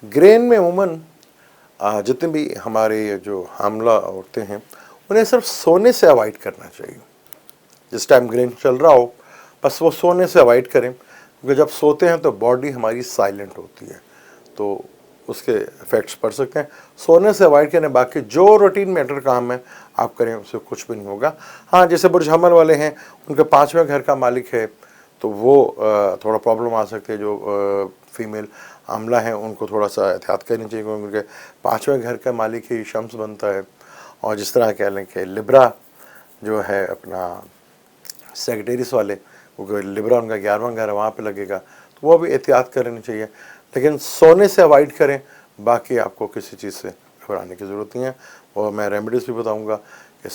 Grain में अमूमन जितने भी हमारे जो हामला औरतें हैं उन्हें सिर्फ सोने से अवॉइड करना चाहिए। जिस टाइम ग्रेन चल रहा हो बस वो सोने से अवॉइड करें, क्योंकि जब सोते हैं तो बॉडी हमारी साइलेंट होती है, तो उसके इफ़ेक्ट्स पड़ सकते हैं। सोने से अवॉइड करें, बाकी जो रूटीन मैटर काम है आप करें, उससे कुछ भी नहीं होगा। हाँ, जैसे बुर्ज हमल वाले हैं, उनके 5वें घर का मालिक है, तो वो थोड़ा प्रॉब्लम आ सकती है। जो फीमेल आमला हैं उनको थोड़ा सा एहतियात करनी चाहिए, क्योंकि उनके 5वें घर का मालिक ही शम्स बनता है। और जिस तरह कह लें कि लिब्रा जो है अपना सेक्रेटरीज वाले, क्योंकि लिब्रा उनका 11वां घर है, वहाँ पे लगेगा, तो वो भी एहतियात करनी चाहिए। लेकिन सोने से अवॉइड करें, बाकी आपको किसी चीज़ से घबराने की ज़रूरत नहीं है। और मैं रेमेडीज़ भी बताऊँगा कि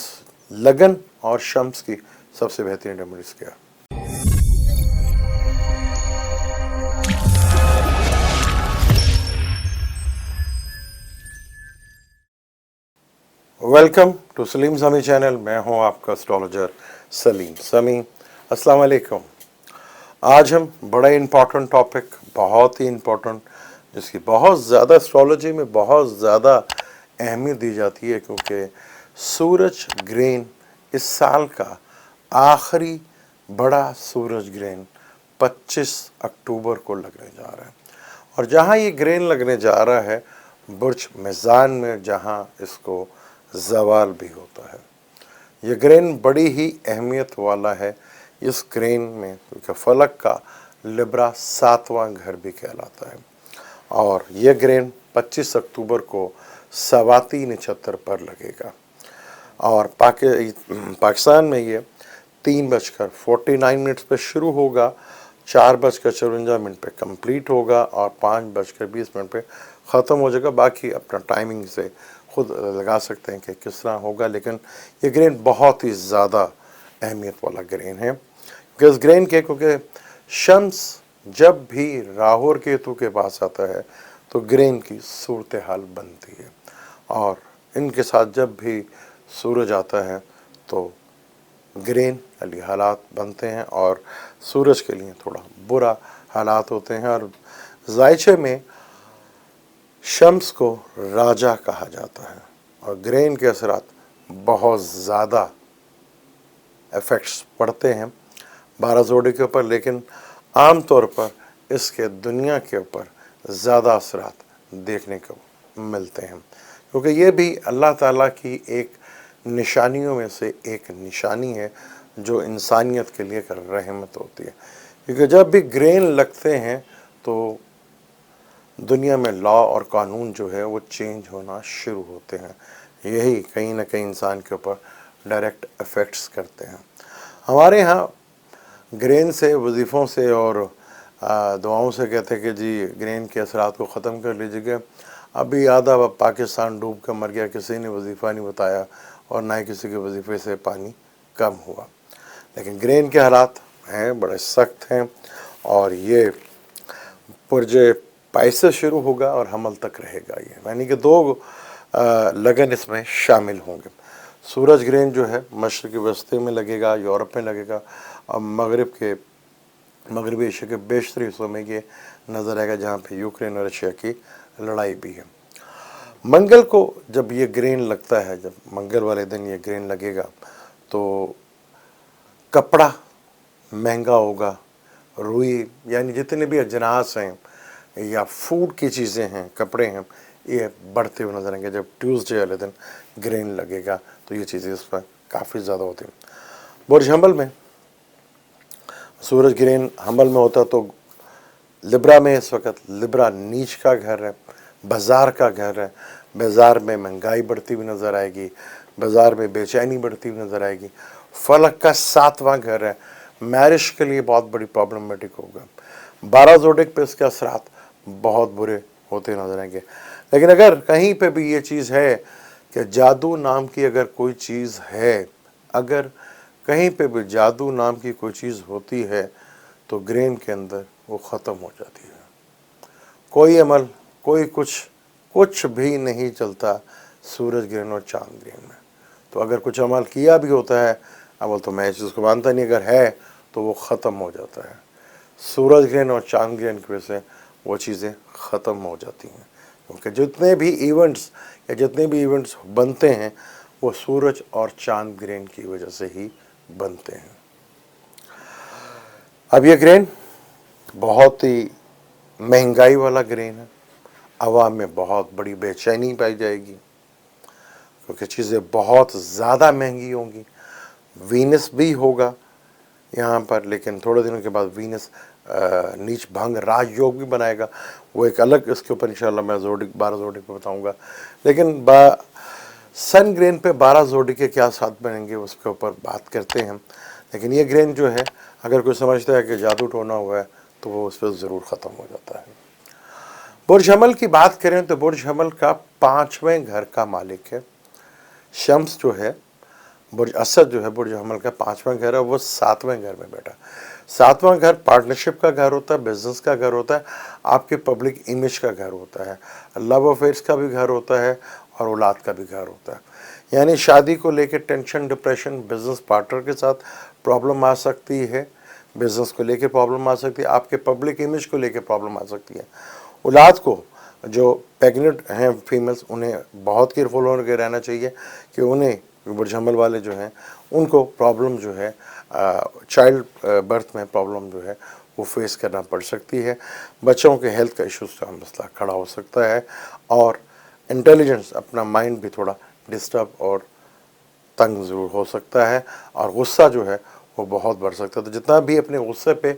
लगन और शम्स की सबसे बेहतरीन रेमेडीज़ क्या है। वेलकम टू सलीम समी चैनल। मैं हूं आपका एस्ट्रोलॉजर सलीम समी। अस्सलाम वालेकुम। आज हम बड़ा इम्पॉर्टेंट टॉपिक, बहुत ही इम्पॉर्टेंट, जिसकी बहुत ज़्यादा एस्ट्रोलॉजी में बहुत ज़्यादा अहमियत दी जाती है, क्योंकि सूरज ग्रहण इस साल का आखिरी बड़ा सूरज ग्रहण 25 अक्टूबर को लगने जा रहा है। और जहाँ ये ग्रहण लगने जा रहा है बुर्ज मीज़ान में, जहाँ इसको ज़वाल भी होता है। ये ग्रहण बड़ी ही अहमियत वाला है। इस ग्रहण में क्योंकि फलक का लिब्रा 7वां घर भी कहलाता है, और यह ग्रहण 25 अक्टूबर को सवाती नक्षत्र पर लगेगा। और पाकिस्तान में ये 3:49 पे शुरू होगा, 4:54 पे कंप्लीट होगा और 5:20 पे ख़त्म हो जाएगा। बाकी अपना टाइमिंग से खुद लगा सकते हैं कि किस तरह होगा, लेकिन ये ग्रहण बहुत ही ज़्यादा अहमियत वाला ग्रहण है। क्योंकि इस ग्रहण के क्योंकि शम्स जब भी राहु और केतु के पास आता है तो ग्रहण की सूरत हाल बनती है, और इनके साथ जब भी सूरज आता है तो ग्रहण वाली हालात बनते हैं, और सूरज के लिए थोड़ा बुरा हालात होते हैं। और जायचे में शम्स को राजा कहा जाता है, और ग्रहण के असरात बहुत ज़्यादा इफ़ेक्ट्स पड़ते हैं 12 जोड़े के ऊपर, लेकिन आम तौर पर इसके दुनिया के ऊपर ज़्यादा असरात देखने को मिलते हैं, क्योंकि ये भी अल्लाह ताला की एक निशानियों में से एक निशानी है जो इंसानियत के लिए एक रहमत होती है। क्योंकि जब भी ग्रहण लगते हैं तो दुनिया में लॉ और कानून जो है वो चेंज होना शुरू होते हैं। यही कहीं ना कहीं इंसान के ऊपर डायरेक्ट इफ़ेक्ट्स करते हैं। हमारे यहाँ ग्रहण से, वजीफ़ों से और दुआओं से कहते हैं कि जी ग्रहण के असरात को ख़त्म कर लीजिएगा। अभी आधा पाकिस्तान डूब कर मर गया, किसी ने वजीफ़ा नहीं बताया और ना ही किसी के वजीफ़े से पानी कम हुआ। लेकिन ग्रहण के हालात हैं बड़े सख्त हैं, और ये पुरजे पैसे शुरू होगा और हमल तक रहेगा। ये यानी कि 2 लगन इसमें शामिल होंगे। सूरज ग्रहण जो है मशरक़ी वस्ती में लगेगा, यूरोप में लगेगा, और मगरबी एशिया के बेशतर हिस्सों में ये नज़र आएगा, जहाँ पे यूक्रेन और रशिया की लड़ाई भी है। मंगल को जब ये ग्रहण लगता है, जब मंगल वाले दिन ये ग्रहण लगेगा तो कपड़ा महंगा होगा। रुई यानी जितने भी अजनास हैं या फूड की चीज़ें हैं, कपड़े हैं, ये बढ़ते हुए नजर आएंगे। जब ट्यूसडे वाले दिन ग्रहण लगेगा तो ये चीज़ें इस पर काफ़ी ज़्यादा होती हैं। बुर्ज हमल में सूरज ग्रहण हमल में होता तो लिब्रा में इस वक्त लिब्रा नीच का घर है, बाज़ार का घर है। बाज़ार में महंगाई बढ़ती हुई नज़र आएगी, बाज़ार में बेचैनी बढ़ती हुई नज़र आएगी। फलक का 7वां घर है, मैरिज के लिए बहुत बड़ी प्रॉब्लमेटिक होगा। 12 जोडिक पे इसके असरात बहुत बुरे होते नजर आएंगे। लेकिन अगर कहीं पे भी ये चीज़ है कि जादू नाम की अगर कोई चीज़ है, अगर कहीं पे भी जादू नाम की कोई चीज़ होती है तो ग्रहण के अंदर वो ख़त्म हो जाती है। कोई अमल, कोई कुछ भी नहीं चलता सूरज ग्रहण और चांद ग्रहण में। तो अगर कुछ अमल किया भी होता है, अमल तो मैं इस चीज़ को मानता नहीं, अगर है तो वो ख़त्म हो जाता है। सूरज ग्रहण और चांद ग्रहण की वजह से वो चीज़ें ख़त्म हो जाती हैं। क्योंकि जितने भी इवेंट्स बनते हैं वो सूरज और चांद ग्रहण की वजह से ही बनते हैं। अब ये ग्रहण बहुत ही महंगाई वाला ग्रहण है, आवाम में बहुत बड़ी बेचैनी पाई जाएगी क्योंकि चीज़ें बहुत ज़्यादा महंगी होंगी। वीनस भी होगा यहाँ पर, लेकिन थोड़े दिनों के बाद वीनस नीच भंग राजयोग भी बनाएगा, वो एक अलग, इसके ऊपर इंशाल्लाह मैं 12 जोड़ी पे बताऊँगा। लेकिन सन ग्रहण पे 12 जोड़ी के क्या साथ बनेंगे उसके ऊपर बात करते हैं। लेकिन ये ग्रहण जो है, अगर कोई समझता है कि जादू टोना हुआ है तो वो उस पर ज़रूर ख़त्म हो जाता है। बुर्ज हमल की बात करें तो बुर्ज हमल का 5वें घर का मालिक है शम्स जो है। बुर्ज असद जो है बुर्ज हमल का 5वां घर है, वो 7वें घर में बैठा। 7वां घर पार्टनरशिप का घर होता है, बिजनेस का घर होता है, आपके पब्लिक इमेज का घर होता है, लव अफेयर्स का भी घर होता है और औलाद का भी घर होता है। यानी शादी को लेकर टेंशन, डिप्रेशन, बिजनेस पार्टनर के साथ प्रॉब्लम आ सकती है, बिजनेस को लेकर प्रॉब्लम आ सकती है, आपके पब्लिक इमेज को लेकर प्रॉब्लम आ सकती है। औलाद को, जो प्रेग्नेंट हैं फीमेल्स, उन्हें बहुत केयरफुल होकर रहना चाहिए कि उन्हें बुर्ज हमल वाले जो हैं उनको प्रॉब्लम जो है चाइल्ड बर्थ में प्रॉब्लम जो है वो फेस करना पड़ सकती है। बच्चों के हेल्थ का इश्यूज का मसला खड़ा हो सकता है और इंटेलिजेंस, अपना माइंड भी थोड़ा डिस्टर्ब और तंग ज़रूर हो सकता है और गुस्सा जो है वो बहुत बढ़ सकता है। तो जितना भी अपने गुस्से पे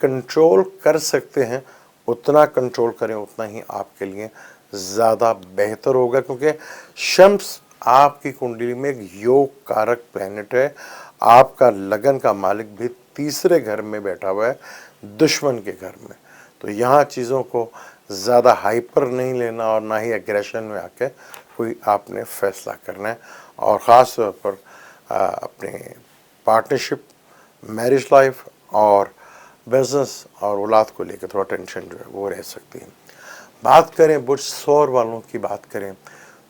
कंट्रोल कर सकते हैं उतना कंट्रोल करें, उतना ही आपके लिए ज़्यादा बेहतर होगा, क्योंकि शम्स आपकी कुंडली में एक योग कारक प्लैनेट है। आपका लगन का मालिक भी 3रे घर में बैठा हुआ है, दुश्मन के घर में। तो यहाँ चीज़ों को ज़्यादा हाइपर नहीं लेना और ना ही एग्रेशन में आके कोई आपने फैसला करना है। और ख़ास तौर पर अपने पार्टनरशिप, मैरिज लाइफ और बिजनेस और औलाद को लेकर थोड़ा टेंशन जो है वो रह सकती है। बात करें बुर्ज सौर वालों की, बात करें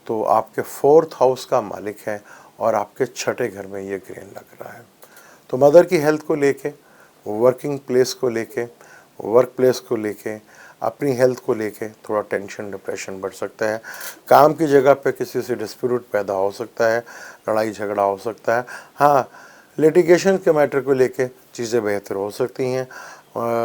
तो आपके 4th हाउस का मालिक है और आपके 6ठे घर में ये ग्रहण लग रहा है। तो मदर की हेल्थ को लेके, वर्किंग प्लेस को लेके, वर्क प्लेस को लेके, अपनी हेल्थ को लेके थोड़ा टेंशन, डिप्रेशन बढ़ सकता है। काम की जगह पे किसी से डिस्प्यूट पैदा हो सकता है, लड़ाई झगड़ा हो सकता है। हाँ, लिटिगेशन के मैटर को लेके चीज़ें बेहतर हो सकती हैं।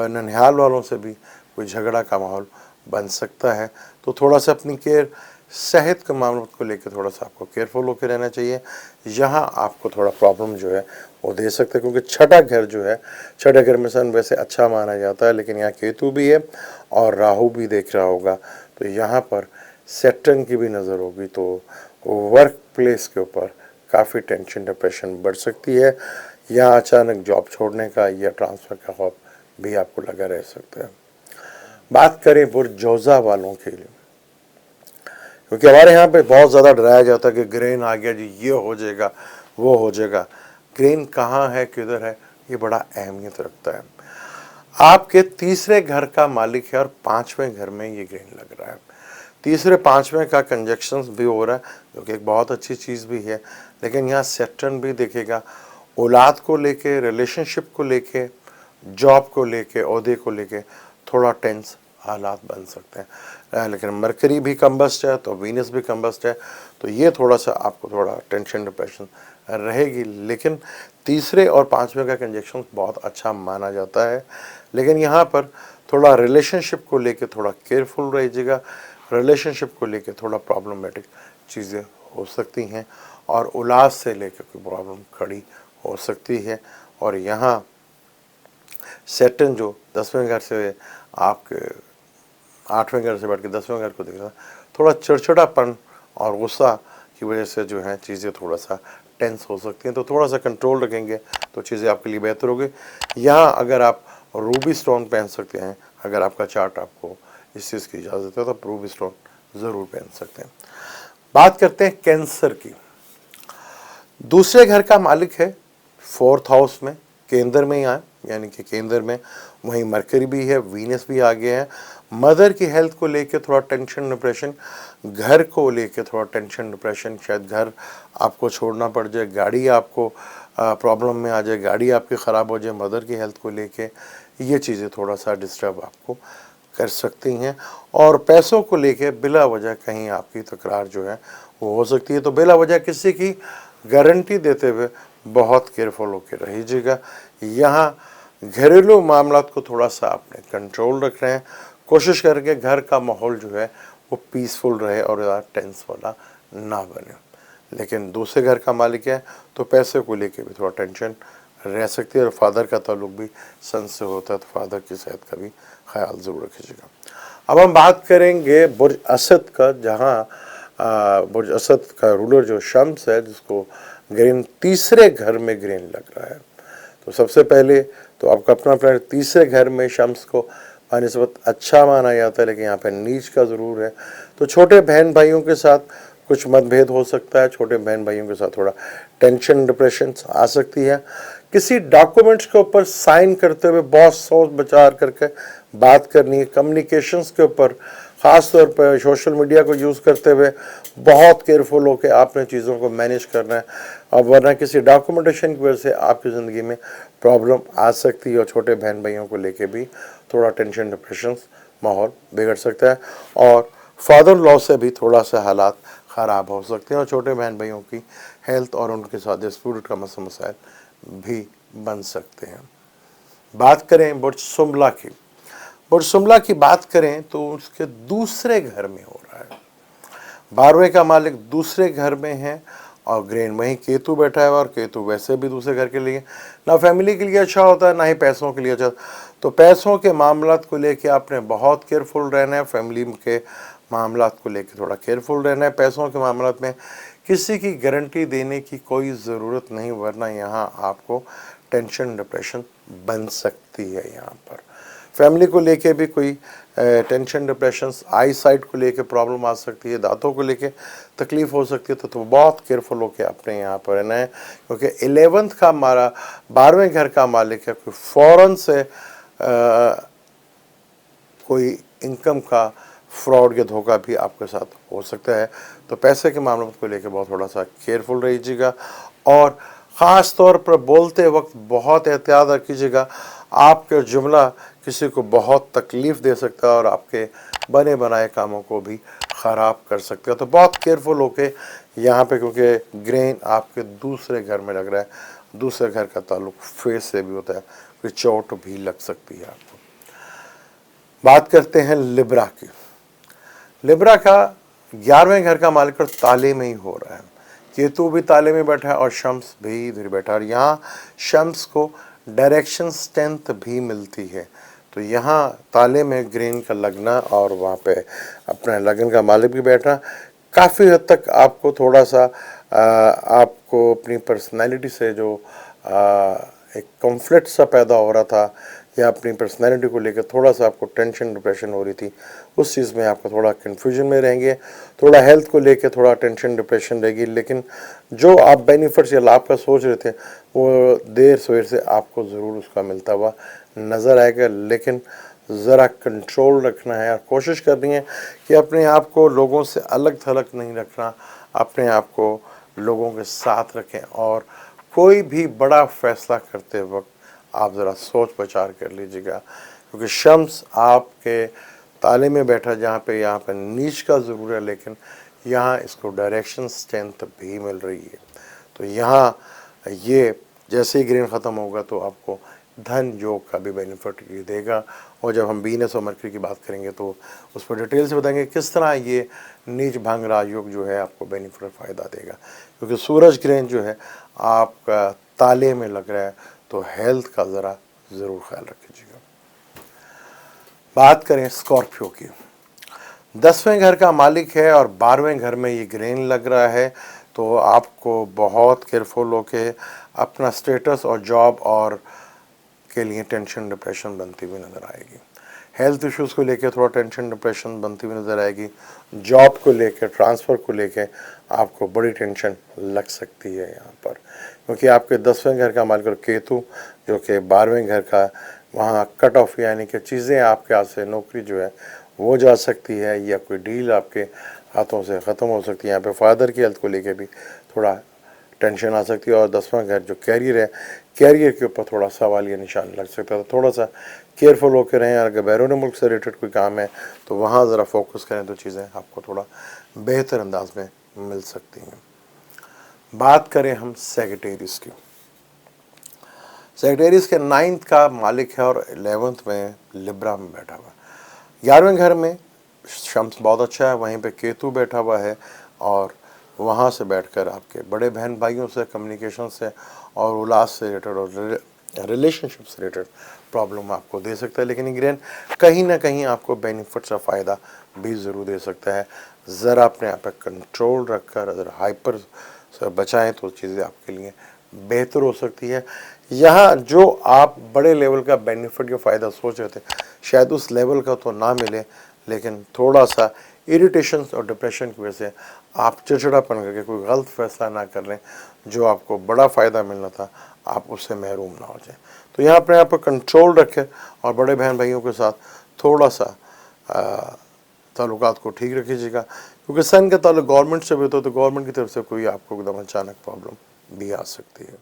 ननिहाल वालों से भी कोई झगड़ा का माहौल बन सकता है। तो थोड़ा सा अपनी केयर, सेहत के मामलों को लेकर थोड़ा सा आपको केयरफुल होकर रहना चाहिए। यहाँ आपको थोड़ा प्रॉब्लम जो है वो दे सकते हैं, क्योंकि 6ठा घर जो है, 6ठे घर में सन वैसे अच्छा माना जाता है, लेकिन यहाँ केतु भी है और राहु भी देख रहा होगा। तो यहाँ पर सैटर्न की भी नज़र होगी, तो वर्क प्लेस के ऊपर काफ़ी टेंशन, डिप्रेशन बढ़ सकती है। या अचानक जॉब छोड़ने का या ट्रांसफ़र का खौफ भी आपको लगा रह सकता है। बात करें बुर्ज जोज़ा वालों के लिए, क्योंकि हमारे यहाँ पे बहुत ज़्यादा डराया जाता है कि ग्रहण आ गया जी, ये हो जाएगा, वो हो जाएगा। ग्रहण कहाँ है, किधर है, ये बड़ा अहमियत रखता है। आपके 3रे घर का मालिक है और 5वें घर में ये ग्रहण लग रहा है। 3रे 5वें का कंजक्शंस भी हो रहा है, जो कि एक बहुत अच्छी चीज़ भी है। लेकिन यहाँ सैटर्न भी देखेगा, औलाद को लेके, रिलेशनशिप को लेके, जॉब को लेके, ओहदे को लेके थोड़ा टेंस हालात बन सकते हैं। लेकिन मरकरी भी कम्बस्ट है तो वीनस भी कम्बस्ट है, तो ये थोड़ा सा आपको थोड़ा टेंशन, डिप्रेशन रहेगी। लेकिन 3रे और 5वें का कंजक्शन बहुत अच्छा माना जाता है। लेकिन यहाँ पर थोड़ा रिलेशनशिप को लेके थोड़ा केयरफुल रहिएगा। रिलेशनशिप को लेके थोड़ा प्रॉब्लमेटिक चीज़ें हो सकती हैं और औलाद से लेकर कोई प्रॉब्लम खड़ी हो सकती है। और यहाँ सैटर्न जो 10वें घर से आपके 8वें घर से बढ़ के 10वें घर को देख रहा है, थोड़ा चिड़चिड़ापन और गुस्सा की वजह से जो है चीज़ें थोड़ा सा टेंस हो सकती हैं। तो थोड़ा सा कंट्रोल रखेंगे तो चीज़ें आपके लिए बेहतर होगी। यहाँ अगर आप रूबी स्टोन पहन सकते हैं, अगर आपका चार्ट आपको इस चीज़ की इजाज़त है तो आप रूबी स्टोन ज़रूर पहन सकते हैं। बात करते हैं कैंसर की। 2रे घर का मालिक है 4th हाउस में, केंद्र में ही आए, यानी कि केंद्र में वहीं मरकरी भी है, वीनस भी आ गए हैं। मदर की हेल्थ को लेके थोड़ा टेंशन, डिप्रेशन, घर को लेके थोड़ा टेंशन, डिप्रेशन, शायद घर आपको छोड़ना पड़ जाए, गाड़ी आपको प्रॉब्लम में आ जाए, गाड़ी आपकी ख़राब हो जाए, मदर की हेल्थ को लेके ये चीज़ें थोड़ा सा डिस्टर्ब आपको कर सकती हैं। और पैसों को लेके बिला वजह कहीं आपकी तकरार जो है वो हो सकती है। तो बिला वजह किसी की गारंटी देते हुए बहुत केयरफुल होकर रहिएगा। यहाँ घरेलू मामलात को थोड़ा सा आपने कंट्रोल रख रहे हैं, कोशिश करके घर का माहौल जो है वो पीसफुल रहे और ज़्यादा टेंस वाला ना बने। लेकिन दूसरे घर का मालिक है तो पैसे को लेके भी थोड़ा टेंशन रह सकती है। और फादर का ताल्लुक भी सन से होता है तो फादर की सेहत का भी ख्याल ज़रूर रखिएगा। अब हम बात करेंगे बुर्ज असद का, जहाँ बुर्ज असद का रूलर जो शम्स है, जिसको ग्रेन तीसरे घर में ग्रेन लग रहा है। तो सबसे पहले तो आपका अपना प्लान तीसरे घर में शम्स को बनिस्बत अच्छा माना जाता है, लेकिन यहाँ पे नीच का ज़रूर है। तो छोटे बहन भाइयों के साथ कुछ मतभेद हो सकता है, छोटे बहन भाइयों के साथ थोड़ा टेंशन डिप्रेशन आ सकती है। किसी डॉक्यूमेंट्स के ऊपर साइन करते हुए बहुत सोच विचार करके बात करनी है। कम्युनिकेशंस के ऊपर ख़ास तौर पर सोशल मीडिया को यूज़ करते हुए बहुत केयरफुल होकर आपने चीज़ों को मैनेज करना है, और वरना किसी डॉक्यूमेंटेशन की वजह से आपकी ज़िंदगी में प्रॉब्लम आ सकती है। और छोटे बहन भाइयों को लेके भी थोड़ा टेंशन डिप्रेशन माहौल बिगड़ सकता है, और फादर लॉ से भी थोड़ा सा हालात ख़राब हो सकते हैं, और छोटे बहन भाइयों की हेल्थ और उनके साथ डिस्प्यूट का मसाइल भी बन सकते हैं। बात करें बुर्ज सुम्बला की, बुर्ज सुम्बला की बात करें तो उसके दूसरे घर में हो रहा है। 12वें का मालिक दूसरे घर में है और ग्रेन वहीं केतु बैठा है, और केतु वैसे भी दूसरे घर के लिए ना फैमिली के लिए अच्छा होता है ना ही पैसों के लिए अच्छा। तो पैसों के मामलात को लेके आपने बहुत केयरफुल रहना है, फैमिली के मामलात को लेके थोड़ा केयरफुल रहना है। पैसों के मामलात में किसी की गारंटी देने की कोई ज़रूरत नहीं, वरना यहाँ आपको टेंशन डिप्रेशन बन सकती है। यहाँ पर फैमिली को लेके भी कोई टेंशन डिप्रेशन, आई साइट को लेके प्रॉब्लम आ सकती है, दांतों को लेके तकलीफ़ हो सकती है। तो बहुत केयरफुल होके अपने यहाँ पर रहना है, क्योंकि 11th का हमारा 12वें घर का मालिक है। कोई फ़ौरन से कोई इनकम का फ्रॉड या धोखा भी आपके साथ हो सकता है। तो पैसे के मामलों को लेकर बहुत थोड़ा सा केयरफुल रहिएगा, और ख़ास तौर पर बोलते वक्त बहुत एहतियात रखिएगा। आपका जुमला किसी को बहुत तकलीफ़ दे सकता है और आपके बने बनाए कामों को भी ख़राब कर सकते हैं। तो बहुत केयरफुल होके यहाँ पे, क्योंकि ग्रेन आपके दूसरे घर में लग रहा है, दूसरे घर का ताल्लुक फेस से भी होता है, कोई चोट भी लग सकती है आपको। बात करते हैं लिब्रा की। लिब्रा का 11वें घर का मालिक ताले में ही हो रहा है, केतु भी ताले में बैठा है और शम्स भी इधर बैठा है, और यहाँ शम्स को डायरेक्शन स्ट्रेंथ भी मिलती है। तो यहाँ ताले में ग्रेन का लगना और वहाँ पे अपना लगन का मालिक भी बैठना काफ़ी हद तक आपको थोड़ा सा आपको अपनी पर्सनैलिटी से जो एक कॉन्फ्लिक्ट सा पैदा हो रहा था, या अपनी पर्सनैलिटी को लेकर थोड़ा सा आपको टेंशन डिप्रेशन हो रही थी, उस चीज़ में आपका थोड़ा कन्फ्यूजन में रहेंगे। थोड़ा हेल्थ को लेकर थोड़ा टेंशन डिप्रेशन रहेगी, लेकिन जो आप बेनिफिट्स या लाभ का सोच रहे थे वो देर सवेर से आपको ज़रूर उसका मिलता हुआ नज़र आएगा। लेकिन ज़रा कंट्रोल रखना है और कोशिश करनी है कि अपने आप को लोगों से अलग थलग नहीं रखना, अपने आप को लोगों के साथ रखें, और कोई भी बड़ा फैसला करते वक्त आप ज़रा सोच विचार कर लीजिएगा, क्योंकि शम्स आपके ताले में बैठा, जहाँ पे यहाँ पर नीच का ज़रूर है, लेकिन यहाँ इसको डायरेक्शन स्ट्रेंथ भी मिल रही है। तो यहाँ ये जैसे ही ग्रेन ख़त्म होगा तो आपको धन योग का भी बेनिफिट ये देगा। और जब हम वीनस और मरकरी की बात करेंगे तो उस पर डिटेल से बताएंगे किस तरह ये नीच भंग राजयोग जो है आपको बेनिफिट फ़ायदा देगा, क्योंकि सूरज ग्रहण जो है आपका ताले में लग रहा है, तो हेल्थ का ज़रा ज़रूर ख्याल रखिएगा। बात करें स्कॉर्पियो की, 10वें घर का मालिक है और 12वें घर में ये ग्रहण लग रहा है। तो आपको बहुत केयरफुल होके अपना स्टेटस और जॉब और के लिए टेंशन डिप्रेशन बनती हुई नज़र आएगी। हेल्थ इश्यूज़ को लेके थोड़ा टेंशन डिप्रेशन बनती हुई नज़र आएगी। जॉब को लेके, ट्रांसफ़र को लेके आपको बड़ी टेंशन लग सकती है यहाँ पर, क्योंकि आपके 10वें घर का मालिक केतु जो कि 12वें घर का, वहाँ कट ऑफ यानी कि चीज़ें आपके हाथ से, नौकरी जो है वो जा सकती है, या कोई डील आपके हाथों से ख़त्म हो सकती है। यहाँ पे फादर की हेल्थ को लेके भी थोड़ा टेंशन आ सकती है। और 10वां घर जो कैरियर है, कैरियर के ऊपर थोड़ा सवालिया निशान लग सकता है। तो थोड़ा सा केयरफुल होकर रहें। अगर बैरून मुल्क से रिलेटेड कोई काम है तो वहाँ ज़रा फोकस करें तो चीज़ें आपको थोड़ा बेहतर अंदाज में मिल सकती हैं। बात करें हम सेक्रेटरीज की। सेक्रेटरीज के 9th का मालिक है और 11th में लिब्रा में बैठा हुआ है। 11वें घर में शम्स बहुत अच्छा है, वहीं पे केतु बैठा हुआ है और वहाँ से बैठकर आपके बड़े बहन भाइयों से, कम्युनिकेशन से और उल्लास से रिलेटेड और रिलेशनशिप से रिलेटेड प्रॉब्लम आपको दे सकता है। लेकिन ये ग्रहण कहीं ना कहीं आपको बेनिफिट्स और फ़ायदा भी ज़रूर दे सकता है। ज़रा अपने आप पर कंट्रोल रखकर अगर हाइपर से बचाएं तो चीज़ें आपके लिए बेहतर हो सकती है। यहाँ जो आप बड़े लेवल का बेनिफिट या फ़ायदा सोच रहे थे, शायद उस लेवल का तो ना मिले, लेकिन थोड़ा सा इरिटेशन और डिप्रेशन की वजह से आप चिड़चिड़ापन करके कोई गलत फैसला ना कर लें, जो आपको बड़ा फ़ायदा मिलना था आप उससे महरूम ना हो जाएं। तो यहाँ अपने आप पर कंट्रोल रखें और बड़े बहन भाइयों के साथ थोड़ा सा ताल्लुकात को ठीक रखिएगा, क्योंकि सन का ताल्लुक गवर्नमेंट से भी होता है, तो गवर्नमेंट की तरफ से कोई आपको एकदम अचानक प्रॉब्लम भी आ सकती है।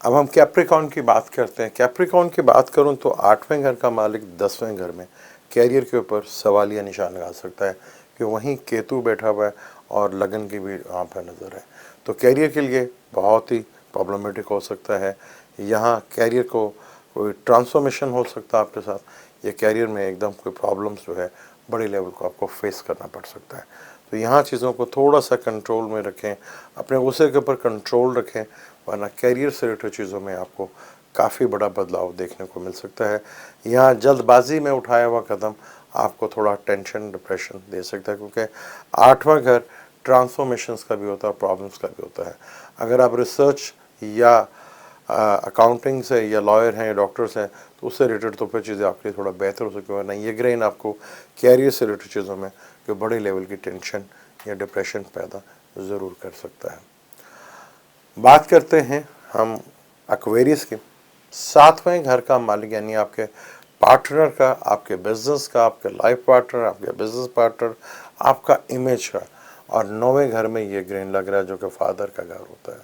अब हम कैप्रिकॉर्न की बात करते हैं। कैप्रिकॉर्न की बात करूं तो 8वें घर का मालिक 10वें घर में कैरियर के ऊपर सवालिया निशान लगा सकता है, कि वहीं केतु बैठा हुआ है और लगन की भी वहाँ पर नज़र है। तो कैरियर के लिए बहुत ही प्रॉब्लमेटिक हो सकता है। यहाँ कैरियर को कोई ट्रांसफॉर्मेशन हो सकता है आपके साथ, या कैरियर में एकदम कोई प्रॉब्लम्स जो है बड़े लेवल को आपको फेस करना पड़ सकता है। तो यहाँ चीज़ों को थोड़ा सा कंट्रोल में रखें, अपने गुस्से के ऊपर कंट्रोल रखें, वरना कैरियर से रिलेटेड चीज़ों में आपको काफ़ी बड़ा बदलाव देखने को मिल सकता है। यहाँ जल्दबाजी में उठाया हुआ कदम आपको थोड़ा टेंशन, डिप्रेशन दे सकता है, क्योंकि 8वां घर ट्रांसफॉर्मेशंस का भी होता है, प्रॉब्लम्स का भी होता है। अगर आप रिसर्च या अकाउंटिंग से या लॉयर हैं या डॉक्टर्स हैं तो उससे रिलेटेड तो फिर चीज़ें आपके लिए थोड़ा बेहतर हो सकती है, वरना ये ग्रहण आपको कैरियर से रिलेटेड चीज़ों में जो बड़े लेवल की टेंशन या डिप्रेशन पैदा ज़रूर कर सकता है। बात करते हैं हम एक्वेरियस की। 7वें घर का मालिक यानी आपके पार्टनर का, आपके बिजनेस का, आपके लाइफ पार्टनर, आपके बिजनेस पार्टनर, आपका इमेज का, और 9वें घर में ये ग्रहण लग रहा है जो कि फादर का घर होता है,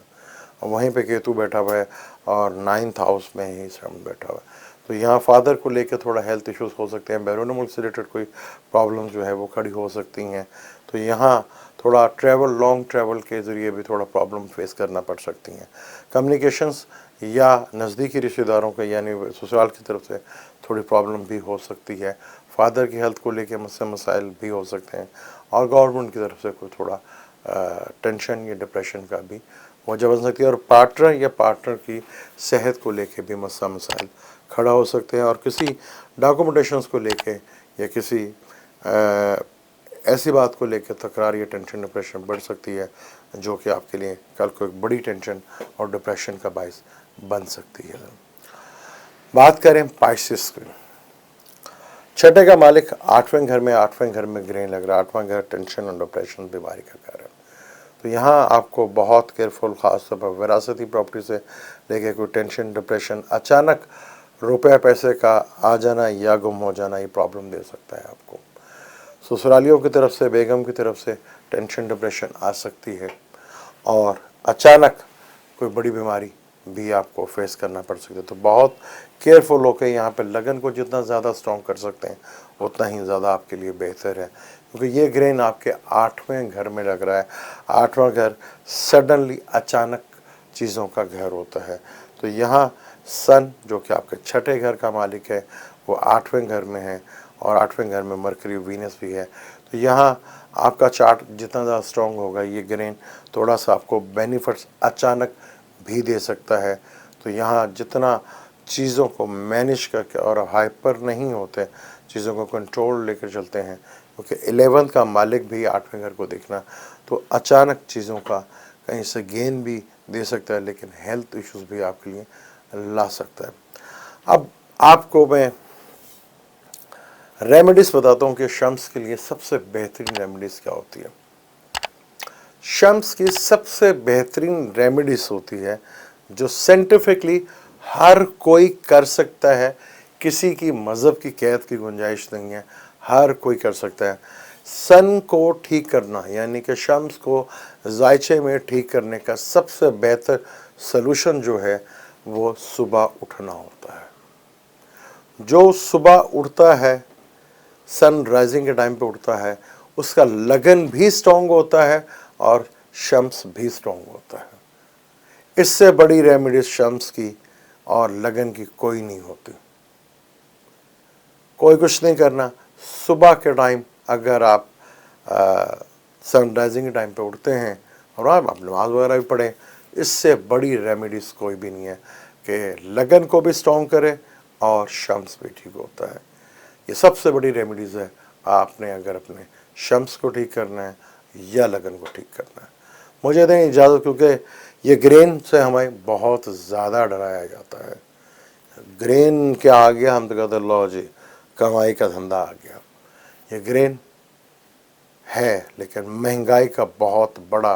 और वहीं पे केतु बैठा हुआ है और 9th हाउस में ही सन बैठा हुआ है। तो यहाँ फादर को लेकर थोड़ा हेल्थ इश्यूज हो सकते हैं, बैरून मुल्क से रिलेटेड कोई प्रॉब्लम जो है वो खड़ी हो सकती हैं। तो यहाँ थोड़ा ट्रैवल, लॉन्ग ट्रैवल के ज़रिए भी थोड़ा प्रॉब्लम फेस करना पड़ सकती हैं। कम्युनिकेशंस या नज़दीकी रिश्तेदारों के यानी ससुराल की तरफ से थोड़ी प्रॉब्लम भी हो सकती है। फादर की हेल्थ को लेकर मसाइल भी हो सकते हैं, और गवर्नमेंट की तरफ से कोई थोड़ा टेंशन या डिप्रेशन का भी वजह बन सकती है, और पार्टनर या पार्टनर की सेहत को लेके भी मसाइल खड़ा हो सकते हैं, और किसी डॉक्यूमेंटेशंस को लेके या किसी ऐसी बात को लेकर तकरार या टेंशन, डिप्रेशन बढ़ सकती है, जो कि आपके लिए कल को एक बड़ी टेंशन और डिप्रेशन का बायस बन सकती है। बात करें पाइसेस की। 6ठे का मालिक 8वें घर में, 8वें घर में ग्रहण लग रहा है। 8वां घर टेंशन और डिप्रेशन, बीमारी का घर है। तो यहाँ आपको बहुत केयरफुल, ख़ास तौर पर विरासती प्रॉपर्टी से लेके कोई टेंशन, डिप्रेशन, अचानक रुपये पैसे का आ जाना या गुम हो जाना, ये प्रॉब्लम दे सकता है आपको। ससुरालियों की तरफ से, बेगम की तरफ से टेंशन, डिप्रेशन आ सकती है, और अचानक कोई बड़ी बीमारी भी आपको फेस करना पड़ सकता है। तो बहुत केयरफुल होकर यहाँ पे लगन को जितना ज़्यादा स्ट्रॉन्ग कर सकते हैं उतना ही ज़्यादा आपके लिए बेहतर है, क्योंकि ये ग्रहण आपके 8वें घर में लग रहा है। 8वां घर सडनली अचानक चीज़ों का घर होता है। तो यहाँ सन जो कि आपके 6ठे घर का मालिक है वो 8वें घर में है, और 8वें घर में मरकरी, वीनस भी है। तो यहाँ आपका चार्ट जितना ज़्यादा स्ट्रॉन्ग होगा, ये ग्रहण थोड़ा सा आपको बेनिफिट्स अचानक भी दे सकता है। तो यहाँ जितना चीज़ों को मैनेज करके और हाइपर नहीं होते, चीज़ों को कंट्रोल लेकर चलते हैं, क्योंकि 11th का मालिक भी 8वें घर को देखना, तो अचानक चीज़ों का कहीं से गेन भी दे सकता है, लेकिन हेल्थ इश्यूज भी आपके लिए ला सकता है। अब आपको मैं रेमेडीज़ बताता हूँ कि शम्स के लिए सबसे बेहतरीन रेमेडीज़ क्या होती है। शम्स की सबसे बेहतरीन रेमेडीज़ होती है जो साइंटिफिकली हर कोई कर सकता है, किसी की मज़हब की कैद की गुंजाइश नहीं है, हर कोई कर सकता है। सन को ठीक करना यानी कि शम्स को जायचे में ठीक करने का सबसे बेहतर सलूशन जो है वो सुबह उठना होता है। जो सुबह उठता है, सन राइजिंग के टाइम पे उठता है, उसका लगन भी स्ट्रॉन्ग होता है और शम्स भी स्ट्रॉन्ग होता है। इससे बड़ी रेमेडीज शम्स की और लगन की कोई नहीं होती। कोई कुछ नहीं करना, सुबह के टाइम अगर आप सन राइजिंग के टाइम पे उठते हैं और आप नमाज वगैरह भी पढ़ें, इससे बड़ी रेमेडीज़ कोई भी नहीं है कि लगन को भी स्ट्रॉन्ग करे और शम्स भी ठीक होता है। ये सबसे बड़ी रेमेडीज़ है। आपने अगर अपने शम्स को ठीक करना है या लगन को ठीक करना है। मुझे दें इजाज़त, क्योंकि ये ग्रेन से हमें बहुत ज़्यादा डराया जाता है। ग्रेन क्या आ गया, हम तो कहते लो जी कमाई का धंधा आ गया। ये ग्रेन है लेकिन महंगाई का बहुत बड़ा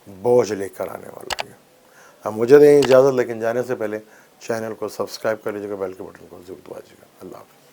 बोझ लेकर आने वाला है। अब मुझे दें इजाज़त, लेकिन जाने से पहले चैनल को सब्सक्राइब कर लीजिएगा, बेल के बटन को जरूर दबाइएगा। अल्लाह हाफ़िज़।